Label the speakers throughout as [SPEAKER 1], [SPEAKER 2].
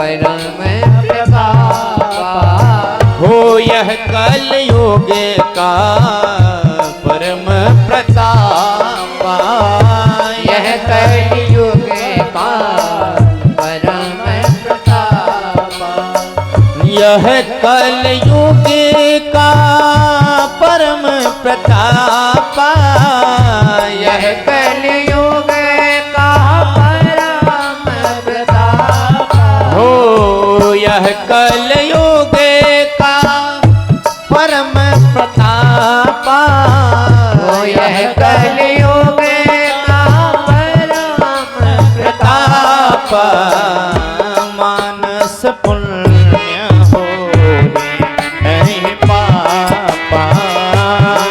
[SPEAKER 1] परम प्रतापा।
[SPEAKER 2] हो यह कलयुग का परम प्रतापा।
[SPEAKER 1] यह कलयुग का परम प्रतापा।
[SPEAKER 2] यह कलयुग का परम प्रतापा।
[SPEAKER 1] यह कलयुग का परम प्रतापा।
[SPEAKER 2] हो यह कलयुग का परम प्रतापा।
[SPEAKER 1] हो यह कलयुग का परम
[SPEAKER 2] प्रतापा। मानस पुण्य हो नहीं पापा।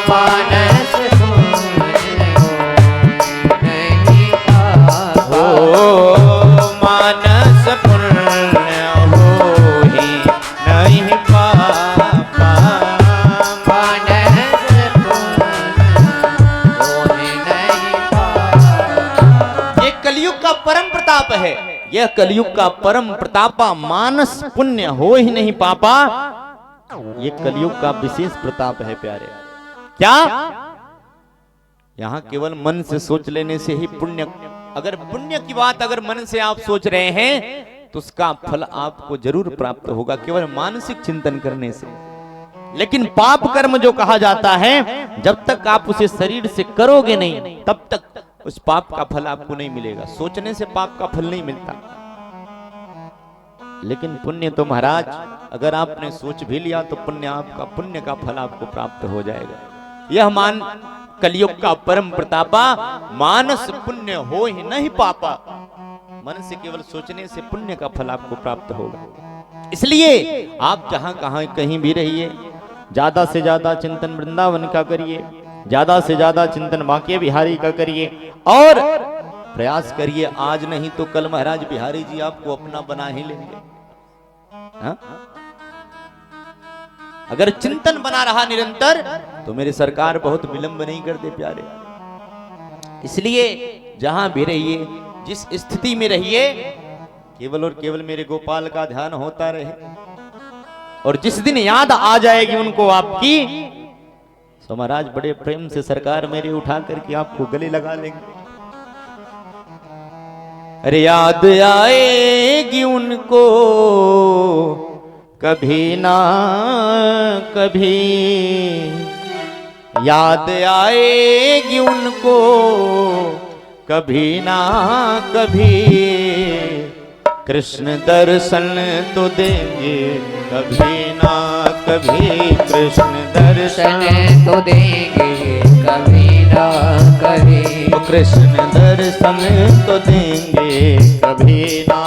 [SPEAKER 1] मानस पुण्य हो नहीं पापा।
[SPEAKER 2] हो मानस पुण्य हो ही नहीं पापा।
[SPEAKER 1] मानस पुण्य हो नहीं पापा।
[SPEAKER 2] ये कलयुग का परम प्रताप है। यह कलयुग का परम प्रतापा। मानस पुण्य हो ही नहीं पापा। ये कलयुग का विशेष प्रताप है प्यारे। क्या यहाँ केवल मन से सोच लेने से ही पुण्य, अगर पुण्य की बात अगर मन से आप सोच रहे हैं तो उसका फल आपको जरूर प्राप्त होगा केवल मानसिक चिंतन करने से। लेकिन पाप कर्म जो कहा जाता है, जब तक आप उसे शरीर से करोगे नहीं तब तक उस पाप का फल आपको नहीं मिलेगा। सोचने से पाप का फल नहीं मिलता। लेकिन पुण्य तो महाराज अगर आपने सोच भी लिया तो पुण्य का फल आपको प्राप्त हो जाएगा। यह मान कलयुग का परम प्रतापा। मानस पुण्य हो ही नहीं पापा। मन से केवल सोचने से पुण्य का फल आपको प्राप्त होगा। इसलिए आप जहां कहां कहीं भी रहिए, ज्यादा से ज्यादा चिंतन वृंदावन का करिए, ज्यादा से ज्यादा चिंतन बांके बिहारी का करिए और प्रयास करिए। आज नहीं तो कल महाराज बिहारी जी आपको अपना बना ही लेंगे। हा? अगर चिंतन बना रहा निरंतर तो मेरी सरकार बहुत विलंब नहीं करते प्यारे। इसलिए जहां भी रहिए, जिस स्थिति में रहिए, केवल और केवल मेरे गोपाल का ध्यान होता रहे। और जिस दिन याद आ जाएगी उनको आपकी, तो महाराज बड़े प्रेम से सरकार मेरे उठा करके आपको गले लगा लेंगे। अरे याद आएगी उनको कभी ना कभी, याद आएगी उनको कभी ना कभी। कृष्ण दर्शन तो देंगे कभी ना कभी। कृष्ण दर्शन
[SPEAKER 1] तो देंगे कभी ना कभी।
[SPEAKER 2] तो कृष्ण दर्शन तो देंगे कभी ना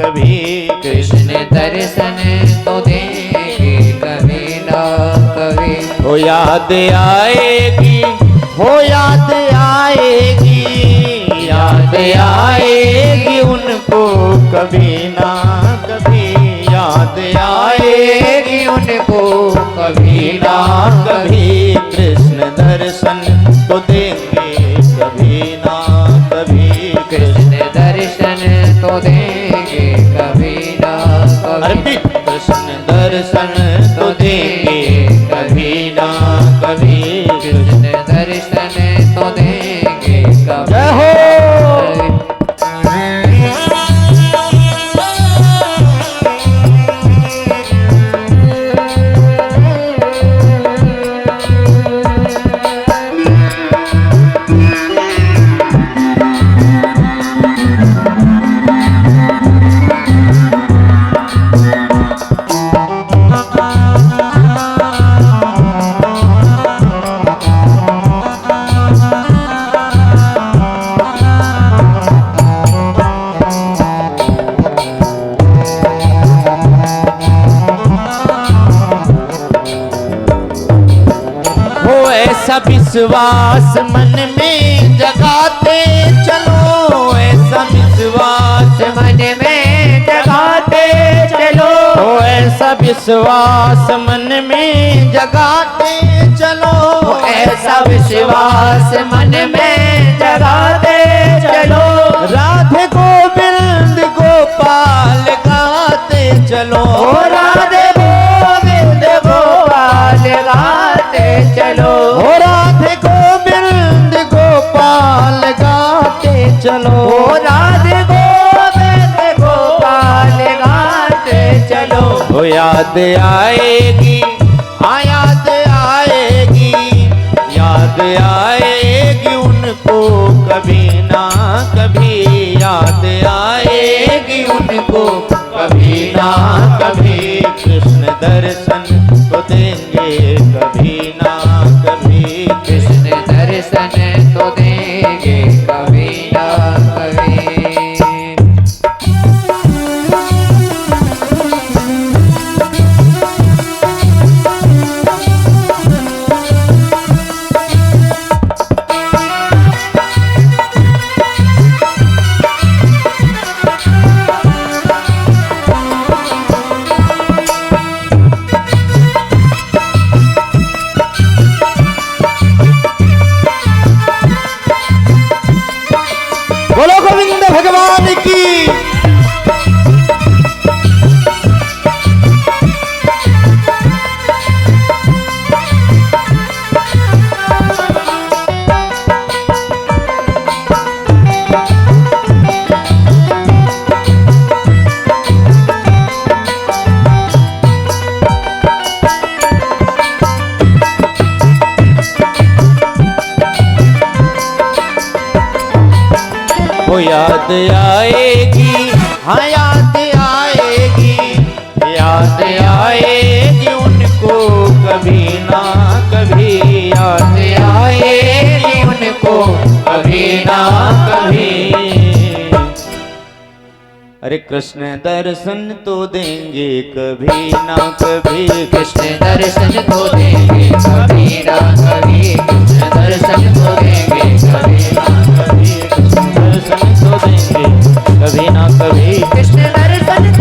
[SPEAKER 2] कभी।
[SPEAKER 1] कृष्ण दर्शन तो देंगे कभी ना कभी।
[SPEAKER 2] हो याद आएगी, हो याद आएगी, याद आएगी उनको कभी ना कभी। याद आएगी उनको कभी ना कभी। कृष्ण दर्शन तो देंगे कभी ना कभी।
[SPEAKER 1] कृष्ण दर्शन तो देंगे कभी ना कभी।
[SPEAKER 2] कृष्ण दर्शन तो देंगे कभी ना कभी।
[SPEAKER 1] कृष्ण दर्शन तो देंगे कभी।
[SPEAKER 2] जय हो। ऐसा विश्वास मन में जगाते चलो। ऐसा विश्वास
[SPEAKER 1] मन में जगाते चलो।
[SPEAKER 2] ऐसा विश्वास मन में जगाते चलो।
[SPEAKER 1] ऐसा विश्वास मन में जगाते चलो।
[SPEAKER 2] राधे गोविंद गोपाल गाते चलो,
[SPEAKER 1] ओ राधे गोविंद गोपाल गाते चलो,
[SPEAKER 2] ओ राधे गोविंद गोपाल गाते चलो,
[SPEAKER 1] ओ राधे गोविंद गोपाल गाते चलो।
[SPEAKER 2] ओ याद आएगी, हाँ याद आएगी, याद आएगी उनको कभी ना कभी, याद आएगी उनको कभी ना कभी, कृष्ण दर्शन तो देंगे कभी ना कभी,
[SPEAKER 1] कृष्ण दर्शन तो देंगे कभी ना कभी।
[SPEAKER 2] बोलो गोविंद भगवान की। वो याद आएगी, हाँ याद आएगी, याद आएगी उनको कभी ना कभी, याद आएगी उनको कभी ना कभी। अरे कृष्ण दर्शन तो देंगे कभी ना कभी,
[SPEAKER 1] कृष्ण दर्शन तो देंगे कभी ना कभी, कृष्ण दर्शन तो देंगे कभी ना कभी,
[SPEAKER 2] दर्शन तो देंगे कभी ना कभी,
[SPEAKER 1] कृष्ण दर्शन